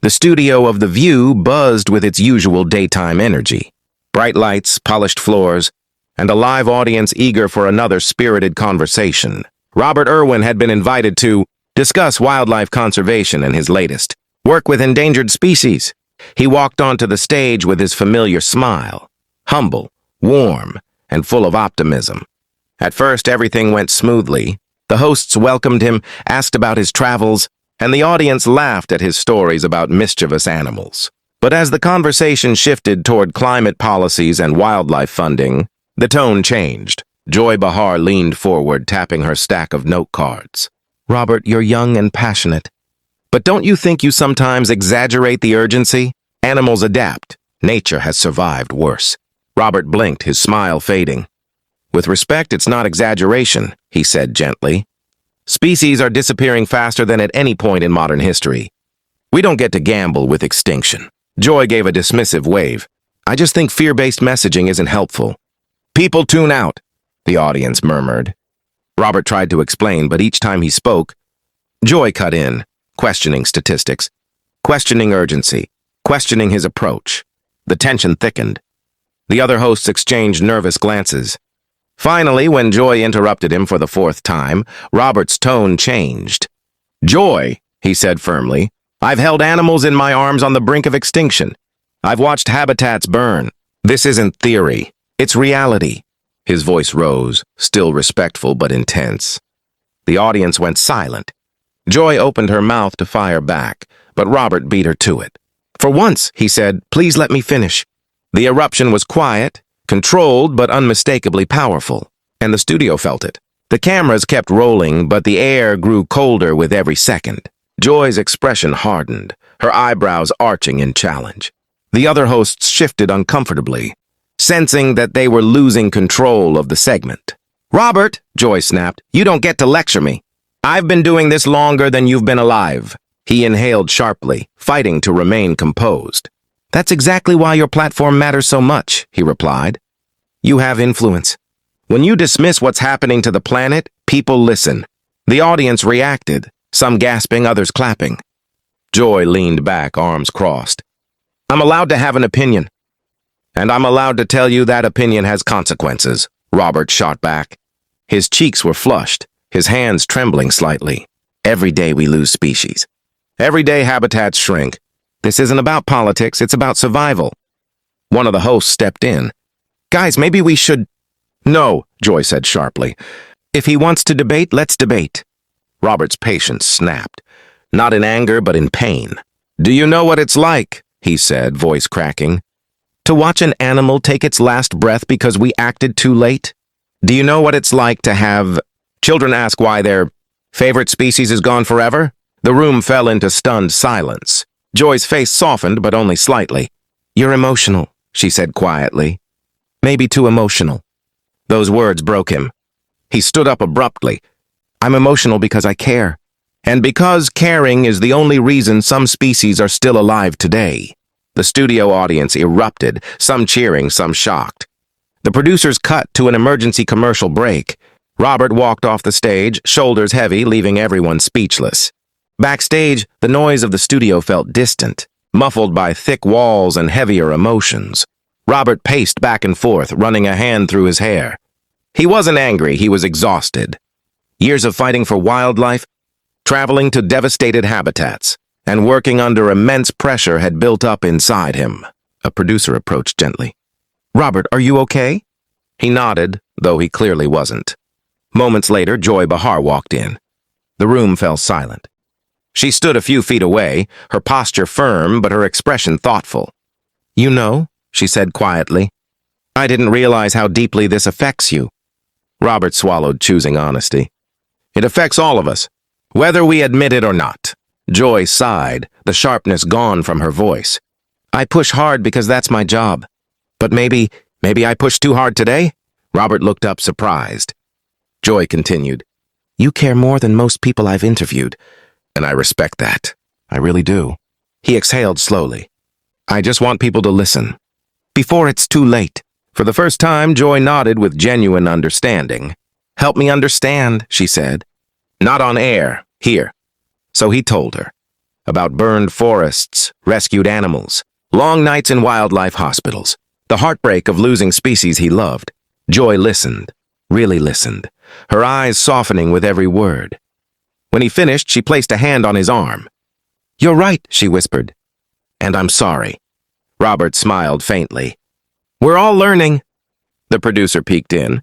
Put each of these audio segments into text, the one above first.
The studio of The View buzzed with its usual daytime energy. Bright lights, polished floors, and a live audience eager for another spirited conversation. Robert Irwin had been invited to discuss wildlife conservation and his latest work with endangered species. He walked onto the stage with his familiar smile, humble, warm, and full of optimism. At first, everything went smoothly. The hosts welcomed him, asked about his travels, and the audience laughed at his stories about mischievous animals. But as the conversation shifted toward climate policies and wildlife funding, the tone changed. Joy Behar leaned forward, tapping her stack of note cards. "Robert, you're young and passionate. But don't you think you sometimes exaggerate the urgency? Animals adapt. Nature has survived worse." Robert blinked, his smile fading. "With respect, it's not exaggeration," he said gently. "Species are disappearing faster than at any point in modern history. We don't get to gamble with extinction." Joy gave a dismissive wave. "I just think fear-based messaging isn't helpful." "People tune out," the audience murmured. Robert tried to explain, but each time he spoke, Joy cut in, questioning statistics, questioning urgency, questioning his approach. The tension thickened. The other hosts exchanged nervous glances. Finally, when Joy interrupted him for the fourth time, Robert's tone changed. "Joy," he said firmly, "I've held animals in my arms on the brink of extinction. I've watched habitats burn. This isn't theory. It's reality." His voice rose, still respectful but intense. The audience went silent. Joy opened her mouth to fire back, but Robert beat her to it. "For once," he said, "please let me finish." The eruption was quiet, controlled but unmistakably powerful, and the studio felt it. The cameras kept rolling, but the air grew colder with every second. Joy's expression hardened, her eyebrows arching in challenge. The other hosts shifted uncomfortably, sensing that they were losing control of the segment. "Robert," Joy snapped, "you don't get to lecture me. I've been doing this longer than you've been alive." He inhaled sharply, fighting to remain composed. "That's exactly why your platform matters so much," he replied. "You have influence. When you dismiss what's happening to the planet, people listen." The audience reacted, some gasping, others clapping. Joy leaned back, arms crossed. "I'm allowed to have an opinion. And I'm allowed to tell you that opinion has consequences," Robert shot back. His cheeks were flushed, his hands trembling slightly. "Every day we lose species. Every day habitats shrink. This isn't about politics, it's about survival." One of the hosts stepped in. "Guys, maybe we should—" "No," Joy said sharply. "If he wants to debate, let's debate." Robert's patience snapped, not in anger but in pain. "Do you know what it's like," he said, voice cracking, "to watch an animal take its last breath because we acted too late? Do you know what it's like to have children ask why their favorite species is gone forever?" The room fell into stunned silence. Joy's face softened, but only slightly. "You're emotional," she said quietly. "Maybe too emotional." Those words broke him. He stood up abruptly. "I'm emotional because I care. And because caring is the only reason some species are still alive today." The studio audience erupted, some cheering, some shocked. The producers cut to an emergency commercial break. Robert walked off the stage, shoulders heavy, leaving everyone speechless. Backstage, the noise of the studio felt distant, muffled by thick walls and heavier emotions. Robert paced back and forth, running a hand through his hair. He wasn't angry, he was exhausted. Years of fighting for wildlife, traveling to devastated habitats, and working under immense pressure had built up inside him. A producer approached gently. "Robert, are you okay?" He nodded, though he clearly wasn't. Moments later, Joy Behar walked in. The room fell silent. She stood a few feet away, her posture firm but her expression thoughtful. "You know," she said quietly, "I didn't realize how deeply this affects you." Robert swallowed, choosing honesty. "It affects all of us, whether we admit it or not." Joy sighed, the sharpness gone from her voice. "I push hard because that's my job. But maybe I pushed too hard today?" Robert looked up, surprised. Joy continued, "You care more than most people I've interviewed, and I respect that. I really do." He exhaled slowly. "I just want people to listen. Before it's too late." For the first time, Joy nodded with genuine understanding. "Help me understand," she said. "Not on air, here." So he told her. about burned forests, rescued animals, long nights in wildlife hospitals, the heartbreak of losing species he loved. Joy listened, really listened, her eyes softening with every word. When he finished, she placed a hand on his arm. "You're right," she whispered. "And I'm sorry." Robert smiled faintly. "We're all learning." The producer peeked in.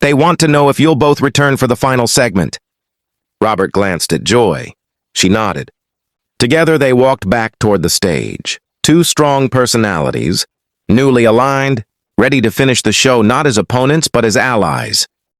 "They want to know if you'll both return for the final segment." Robert glanced at Joy. She nodded. Together they walked back toward the stage. Two strong personalities, newly aligned, ready to finish the show not as opponents but as allies.